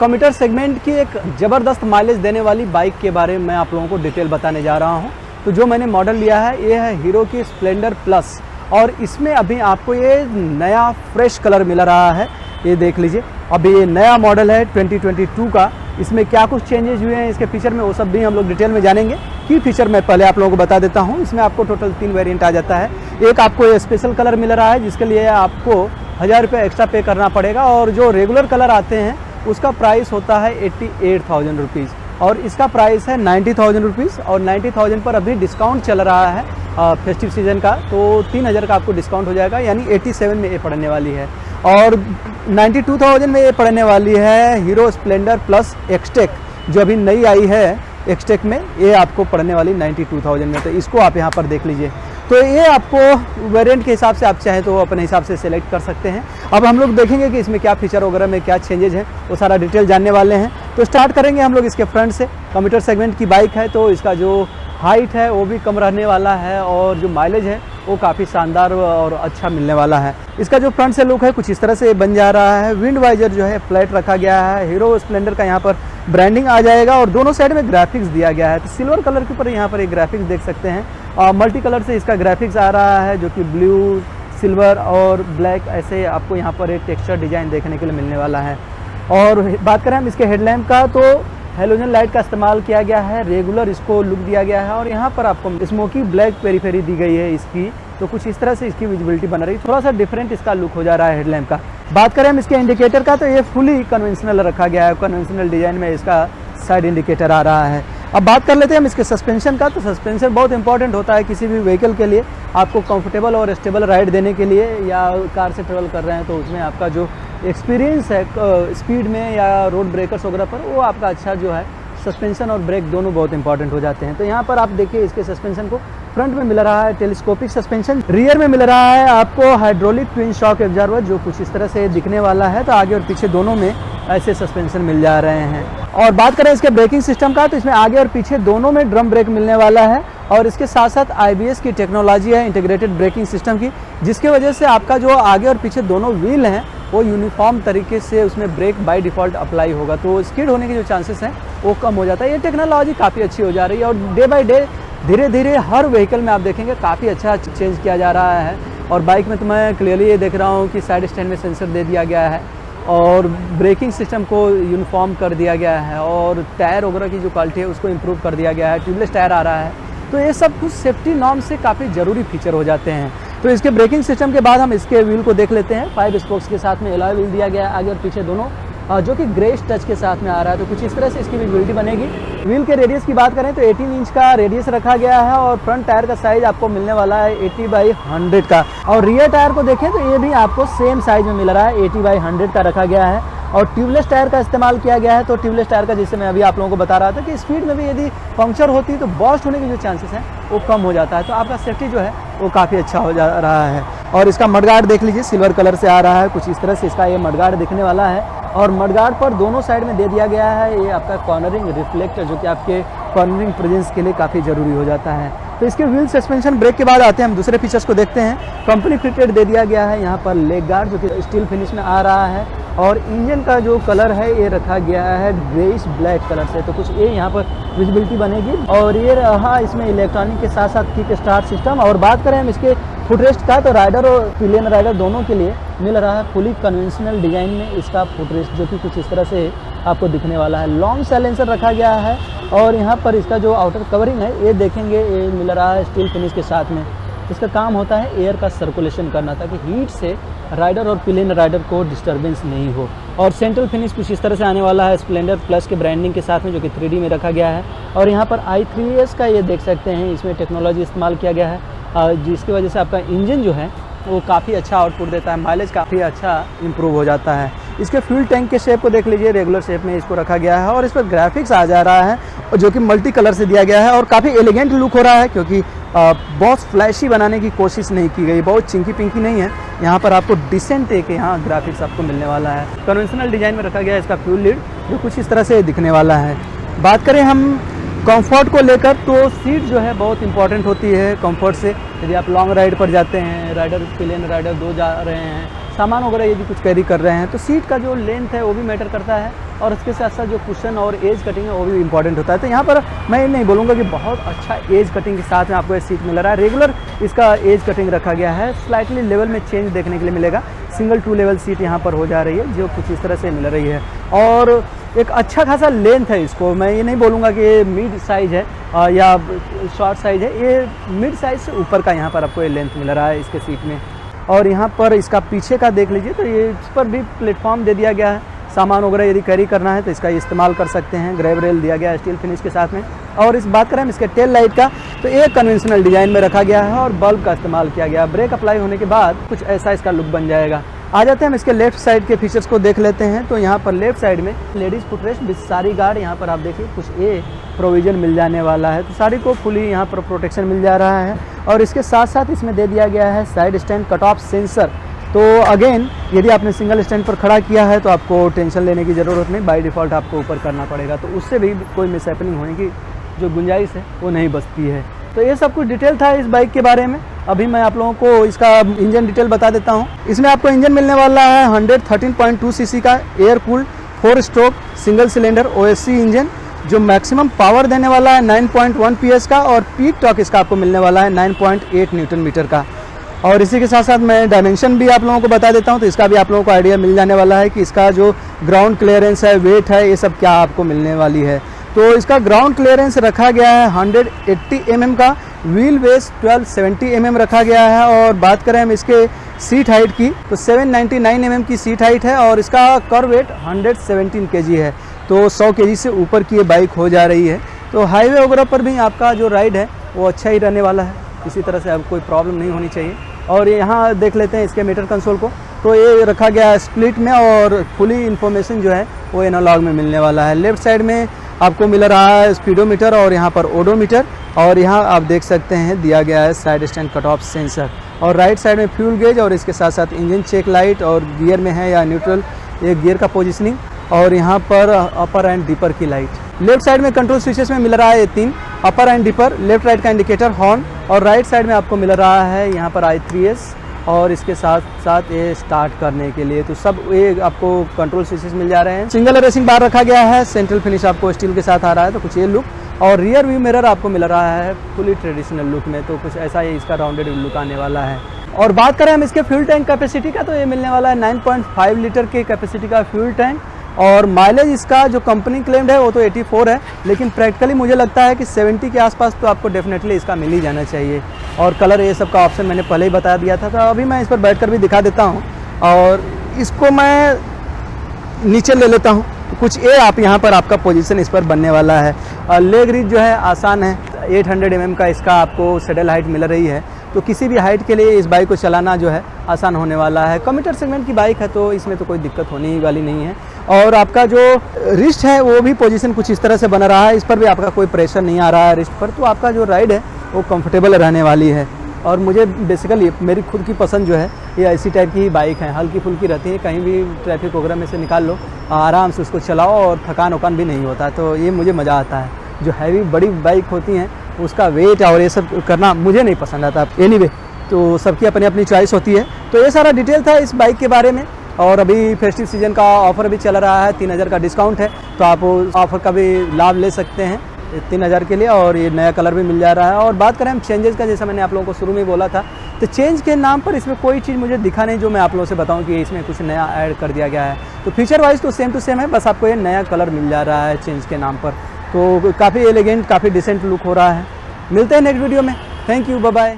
Computer segment की एक ज़बरदस्त माइलेज देने वाली बाइक के बारे में आप लोगों को डिटेल बताने जा रहा हूं। तो जो मैंने मॉडल लिया है ये है हीरो की स्प्लेंडर प्लस, और इसमें अभी आपको ये नया फ्रेश कलर मिल रहा है। ये देख लीजिए, अभी ये नया मॉडल है 2022 का। इसमें क्या कुछ चेंजेस हुए हैं इसके फीचर में, वो सब भी हम लोग डिटेल में जानेंगे। की फीचर मैं पहले आप लोगों को बता देता हूँ। इसमें आपको टोटल 3 वेरिएंट आ जाता है। एक आपको ये स्पेशल कलर मिल रहा है जिसके लिए आपको 1000 रुपये एक्स्ट्रा पे करना पड़ेगा, और जो रेगुलर कलर आते हैं उसका प्राइस होता है 88,000 रुपीज़, और इसका प्राइस है 90,000 रुपीज़। और 90,000 पर अभी डिस्काउंट चल रहा है फेस्टिव सीजन का, तो 3,000 का आपको डिस्काउंट हो जाएगा, यानी 87 में ये पड़ने वाली है। और 92,000 में ये पड़ने वाली है हीरो स्प्लेंडर प्लस एक्सटेक, जो अभी नई आई है एक्सटेक में, ये आपको पड़ने वाली 92,000 में। तो इसको आप यहाँ पर देख लीजिए। तो ये आपको वेरिएंट के हिसाब से आप चाहें तो अपने हिसाब से सेलेक्ट कर सकते हैं। अब हम लोग देखेंगे कि इसमें क्या फीचर वगैरह में क्या चेंजेज हैं, वो सारा डिटेल जानने वाले हैं। तो स्टार्ट करेंगे हम लोग इसके फ्रंट से। कम्यूटर सेगमेंट की बाइक है तो इसका जो हाइट है वो भी कम रहने वाला है, और जो माइलेज है वो काफ़ी शानदार और अच्छा मिलने वाला है। इसका जो फ्रंट से लुक है कुछ इस तरह से बन जा रहा है। विंड वाइजर जो है फ्लैट रखा गया है। हीरो स्प्लेंडर का यहाँ पर ब्रांडिंग आ जाएगा, और दोनों साइड में ग्राफिक्स दिया गया है। तो सिल्वर कलर के ऊपर यहाँ पर एक ग्राफिक्स देख सकते हैं। मल्टी कलर से इसका ग्राफिक्स आ रहा है, जो कि ब्लू, सिल्वर और ब्लैक, ऐसे आपको यहाँ पर एक टेक्सचर डिज़ाइन देखने के लिए मिलने वाला है। और बात करें हम इसके हेडलैम्प का, तो हेलोजन लाइट का इस्तेमाल किया गया है। रेगुलर इसको लुक दिया गया है, और यहाँ पर आपको स्मोकी ब्लैक पेरीफेरी दी गई है इसकी। तो कुछ इस तरह से इसकी विजिबिलिटी बन रही है। थोड़ा सा डिफरेंट इसका लुक हो जा रहा है हेडलैम्प का। बात करें हम इसके इंडिकेटर का, तो ये फुली कन्वेंशनल रखा गया है। कन्वेंशनल डिज़ाइन में इसका साइड इंडिकेटर आ रहा है। अब बात कर लेते हैं हम इसके सस्पेंशन का। तो सस्पेंशन बहुत इंपॉर्टेंट होता है किसी भी व्हीकल के लिए। आपको कंफर्टेबल और स्टेबल राइड देने के लिए, या कार से ट्रेवल कर रहे हैं तो उसमें आपका जो एक्सपीरियंस है स्पीड में या रोड ब्रेकर्स वगैरह पर, वो आपका अच्छा जो है सस्पेंशन और ब्रेक दोनों बहुत इंपॉर्टेंट हो जाते हैं। तो यहाँ पर आप देखिए इसके सस्पेंशन को फ्रंट में मिल रहा है टेलीस्कोपिक सस्पेंशन, रियर में मिल रहा है आपको हाइड्रोलिक ट्विन शॉक एब्जॉर्बर, जो कुछ इस तरह से दिखने वाला है। तो आगे और पीछे दोनों में ऐसे सस्पेंशन मिल जा रहे हैं। और बात करें इसके ब्रेकिंग सिस्टम का, तो इसमें आगे और पीछे दोनों में ड्रम ब्रेक मिलने वाला है, और इसके साथ साथ IBS की टेक्नोलॉजी है, इंटीग्रेटेड ब्रेकिंग सिस्टम की, जिसके वजह से आपका जो आगे और पीछे दोनों व्हील हैं वो यूनिफॉर्म तरीके से उसमें ब्रेक बाय डिफ़ॉल्ट अप्लाई होगा, तो स्किड होने के जो चांसेस हैं वो कम हो जाता है। ये टेक्नोलॉजी काफ़ी अच्छी हो जा रही है, और डे बाय डे धीरे धीरे हर व्हीकल में आप देखेंगे काफ़ी अच्छा चेंज किया जा रहा है। और बाइक में तो मैं क्लियरली ये देख रहा हूँ कि साइड स्टैंड में सेंसर दे दिया गया है, और ब्रेकिंग सिस्टम को यूनिफॉर्म कर दिया गया है, और टायर वगैरह की जो क्वालिटी है उसको इम्प्रूव कर दिया गया है। ट्यूबलेस टायर आ रहा है। तो ये सब कुछ सेफ्टी नॉर्म से काफ़ी ज़रूरी फीचर हो जाते हैं। तो इसके ब्रेकिंग सिस्टम के बाद हम इसके व्हील को देख लेते हैं। 5 स्पोक्स के साथ में एलॉय व्हील दिया गया है आगे और पीछे दोनों, जो कि ग्रेस टच के साथ में आ रहा है। तो कुछ इस तरह से इसकी विजिबिलिटी बनेगी। व्हील के रेडियस की बात करें तो 18 इंच का रेडियस रखा गया है, और फ्रंट टायर का साइज आपको मिलने वाला है 80/100 का। और रियर टायर को देखें तो ये भी आपको सेम साइज में मिल रहा है, 80/100 का रखा गया है। और ट्यूबलेस टायर का इस्तेमाल किया गया है। तो ट्यूबलेस टायर का, जैसे मैं अभी आप लोगों को बता रहा था कि स्पीड में भी यदि पंक्चर होती है तो बर्स्ट होने के जो चांसेस हैं वो कम हो जाता है। तो आपका सेफ्टी जो है वो काफ़ी अच्छा हो जा रहा है। और इसका मडगार्ड देख लीजिए, सिल्वर कलर से आ रहा है। कुछ इस तरह से इसका ये मडगार्ड दिखने वाला है, और मडगार्ड पर दोनों साइड में दे दिया गया है ये आपका कॉर्नरिंग रिफ्लेक्टर, जो कि आपके कॉर्नरिंग प्रेजेंस के लिए काफ़ी ज़रूरी हो जाता है। तो इसके व्हील सस्पेंशन ब्रेक के बाद आते हैं हम दूसरे फीचर्स को देखते हैं। कंपनी फिटेड दे दिया गया है यहाँ पर लेग गार्ड, जो कि स्टील फिनिश में आ रहा है, और इंजन का जो कलर है ये रखा गया है ग्रेइश ब्लैक कलर से। तो कुछ ये यहाँ पर विजिबिलिटी बनेगी। और ये रहा इसमें इलेक्ट्रॉनिक के साथ साथ किक स्टार्ट सिस्टम। और बात करें हम इसके फुटरेस्ट का, तो राइडर और पिलियन राइडर दोनों के लिए मिल रहा है फुली कन्वेंशनल डिज़ाइन में इसका फुटरेस्ट, जो कि कुछ इस तरह से आपको दिखने वाला है। लॉन्ग साइलेंसर रखा गया है, और यहाँ पर इसका जो आउटर कवरिंग है ये देखेंगे ये मिल रहा है स्टील फिनिश के साथ में। इसका काम होता है एयर का सर्कुलेशन करना, ताकि हीट से राइडर और पिलियन राइडर को डिस्टर्बेंस नहीं हो। और सेंट्रल फिनिश कुछ इस तरह से आने वाला है स्प्लेंडर प्लस के ब्रांडिंग के साथ में, जो कि 3D में रखा गया है। और यहाँ पर i3S का ये देख सकते हैं, इसमें टेक्नोलॉजी इस्तेमाल किया गया है, जिसकी वजह से आपका इंजन जो है वो काफ़ी अच्छा आउटपुट देता है, माइलेज काफ़ी अच्छा इंप्रूव हो जाता है। इसके फ्यूल टैंक के शेप को देख लीजिए, रेगुलर शेप में इसको रखा गया है, और इस पर ग्राफिक्स आ जा रहा है जो कि मल्टी कलर से दिया गया है, और काफ़ी एलिगेंट लुक हो रहा है, क्योंकि बहुत फ्लैशी बनाने की कोशिश नहीं की गई, बहुत चिंकी पिंकी नहीं है। यहाँ पर आपको डिसेंट एक यहाँ ग्राफिक्स आपको मिलने वाला है। कन्वेंशनल डिज़ाइन में रखा गया है इसका फ्यूल लीड, जो कुछ इस तरह से दिखने वाला है। बात करें हम कंफर्ट को लेकर, तो सीट जो है बहुत इंपॉर्टेंट होती है कंफर्ट से। यदि आप लॉन्ग राइड पर जाते हैं, राइडर पिलियन राइडर 2 जा रहे हैं, सामान वगैरह यदि कुछ कैरी कर रहे हैं तो सीट का जो लेंथ है वो भी मैटर करता है, और उसके साथ साथ जो कुशन और एज कटिंग है वो भी इंपॉर्टेंट होता है। तो यहाँ पर मैं ये नहीं बोलूँगा कि बहुत अच्छा एज कटिंग के साथ में आपको ये सीट मिल रहा है। रेगुलर इसका एज कटिंग रखा गया है, स्लाइटली लेवल में चेंज देखने के लिए मिलेगा। सिंगल 2 लेवल सीट यहाँ पर हो जा रही है जो कुछ इस तरह से मिल रही है, और एक अच्छा खासा लेंथ है इसको। मैं ये नहीं बोलूँगा कि ये मिड साइज़ है या शॉर्ट साइज़ है, ये मिड साइज़ से ऊपर का यहाँ पर आपको ये लेंथ मिल रहा है इसके सीट में। और यहाँ पर इसका पीछे का देख लीजिए तो ये इस पर भी प्लेटफॉर्म दे दिया गया है, सामान वगैरह यदि कैरी करना है तो इसका इस्तेमाल कर सकते हैं। ग्रैब रेल दिया गया है स्टील फिनिश के साथ में। और इस बात करें हम इसके टेल लाइट का, तो एक कन्वेंशनल डिज़ाइन में रखा गया है और बल्ब का इस्तेमाल किया गया। ब्रेक अप्लाई होने के बाद कुछ ऐसा इसका लुक बन जाएगा। आ जाते हैं हम इसके लेफ्ट साइड के फीचर्स को देख लेते हैं। तो यहाँ पर लेफ्ट साइड में ladies footrest with sari guard, यहाँ पर आप देखिए कुछ ये प्रोविज़न मिल जाने वाला है। तो साड़ी को फुली यहाँ पर प्रोटेक्शन मिल जा रहा है, और इसके साथ साथ इसमें दे दिया गया है side stand cut off sensor. तो अगेन यदि आपने सिंगल स्टैंड पर खड़ा किया है तो आपको टेंशन लेने की ज़रूरत नहीं, बाय डिफ़ॉल्ट आपको ऊपर करना पड़ेगा, तो उससे भी कोई मिसहैपनिंग होने की जो गुंजाइश है वो नहीं बचती है। तो ये सब कुछ डिटेल था इस बाइक के बारे में। अभी मैं आप लोगों को इसका इंजन डिटेल बता देता हूँ। इसमें आपको इंजन मिलने वाला है 113.2 सीसी का air cooled 4 stroke single cylinder OSC engine, जो मैक्सिमम पावर देने वाला है 9.1 PS का, और पीक टॉर्क इसका आपको मिलने वाला है 9.8 न्यूटन मीटर का। और इसी के साथ साथ मैं डायमेंशन भी आप लोगों को बता देता हूँ, तो इसका भी आप लोगों को आइडिया मिल जाने वाला है कि इसका जो ग्राउंड क्लियरेंस है, वेट है, ये सब क्या आपको मिलने वाली है। तो इसका ग्राउंड क्लियरेंस रखा गया है 180 mm का, व्हील बेस 1270 mm रखा गया है। और बात करें हम इसके सीट हाइट की तो 799 mm की सीट हाइट है, और इसका कर वेट 117 kg है। तो 100 kg से ऊपर की ये बाइक हो जा रही है। तो हाईवे वगैरह पर भी आपका जो राइड है वो अच्छा ही रहने वाला है, किसी तरह से आपको कोई प्रॉब्लम नहीं होनी चाहिए। और यहाँ देख लेते हैं इसके मीटर कंसोल को, तो ये रखा गया है स्प्लिट में, और फुली इन्फॉर्मेशन जो है वो एनालॉग में मिलने वाला है। लेफ्ट साइड में आपको मिल रहा है स्पीडोमीटर और यहाँ पर ओडोमीटर, और यहाँ आप देख सकते हैं दिया गया है side stand cut off sensor. और राइट साइड में फ्यूल गेज, और इसके साथ साथ इंजन चेक लाइट, और गियर में है या न्यूट्रल ये गियर का पोजिशनिंग, और यहाँ पर अपर एंड डिपर की लाइट। लेफ्ट साइड में कंट्रोल स्विचेस में मिल रहा है 3 अपर एंड डिपर, लेफ्ट राइट का इंडिकेटर, हॉर्न, और राइट साइड में आपको मिल रहा है यहाँ पर i3s, और इसके साथ साथ ये स्टार्ट करने के लिए। तो सब ये आपको कंट्रोल स्विचेस मिल जा रहे हैं। सिंगल रेसिंग बार रखा गया है, सेंट्रल फिनिश आपको स्टील के साथ आ रहा है, तो कुछ ये लुक। और रियर व्यू मिरर आपको मिल रहा है फुली ट्रेडिशनल लुक में, तो कुछ ऐसा ही इसका राउंडेड लुक आने वाला है। और बात करें हम इसके फ्यूल टैंक कैपेसिटी का, तो ये मिलने वाला है 9.5 लीटर के कैपेसिटी का फ्यूल टैंक। और माइलेज इसका जो कंपनी क्लेम्ड है वो तो 84 है, लेकिन प्रैक्टिकली मुझे लगता है कि 70 के आसपास तो आपको डेफिनेटली इसका मिल ही जाना चाहिए। और कलर ये सब का ऑप्शन मैंने पहले ही बता दिया था, तो अभी मैं इस पर बैठकर भी दिखा देता हूँ। और इसको मैं नीचे ले लेता हूँ, तो कुछ ये आप यहाँ पर आपका पोजीशन इस पर बनने वाला है। और लेग रीच जो है आसान है, 800 mm का इसका आपको सेडल हाइट मिल रही है, तो किसी भी हाइट के लिए इस बाइक को चलाना जो है आसान होने वाला है। कम्यूटर सेगमेंट की बाइक है तो इसमें तो कोई दिक्कत होने ही वाली नहीं है। और आपका जो रिस्ट है वो भी पोजीशन कुछ इस तरह से बना रहा है, इस पर भी आपका कोई प्रेशर नहीं आ रहा है रिस्ट पर, तो आपका जो राइड है वो कंफर्टेबल रहने वाली है। और मुझे बेसिकली मेरी खुद की पसंद जो है ये ऐसी टाइप की ही बाइक है, हल्की फुल्की रहती है, कहीं भी ट्रैफिक वगैरह में से निकाल लो, आराम से उसको चलाओ और थकान वकान भी नहीं होता, तो ये मुझे मज़ा आता है। जो हैवी बड़ी बाइक होती हैं उसका वेट और ये सब करना मुझे नहीं पसंद आता। एनीवे, तो सबकी अपनी अपनी चॉइस होती है। तो ये सारा डिटेल था इस बाइक के बारे में। और अभी फेस्टिव सीजन का ऑफ़र भी चल रहा है, 3000 का डिस्काउंट है, तो आप उस ऑफ़र का भी लाभ ले सकते हैं 3000 के लिए। और ये नया कलर भी मिल जा रहा है। और बात करें हम चेंजेस का, जैसा मैंने आप लोगों को शुरू में बोला था, तो चेंज के नाम पर इसमें कोई चीज़ मुझे दिखा नहीं जो मैं आप लोगों से बताऊं कि इसमें कुछ नया ऐड कर दिया गया है। तो फीचर वाइज तो सेम टू सेम है, बस आपको ये नया कलर मिल जा रहा है चेंज के नाम पर। तो काफ़ी एलिगेंट, काफ़ी डिसेंट लुक हो रहा है। मिलते हैं नेक्स्ट वीडियो में। Thank you, bye bye.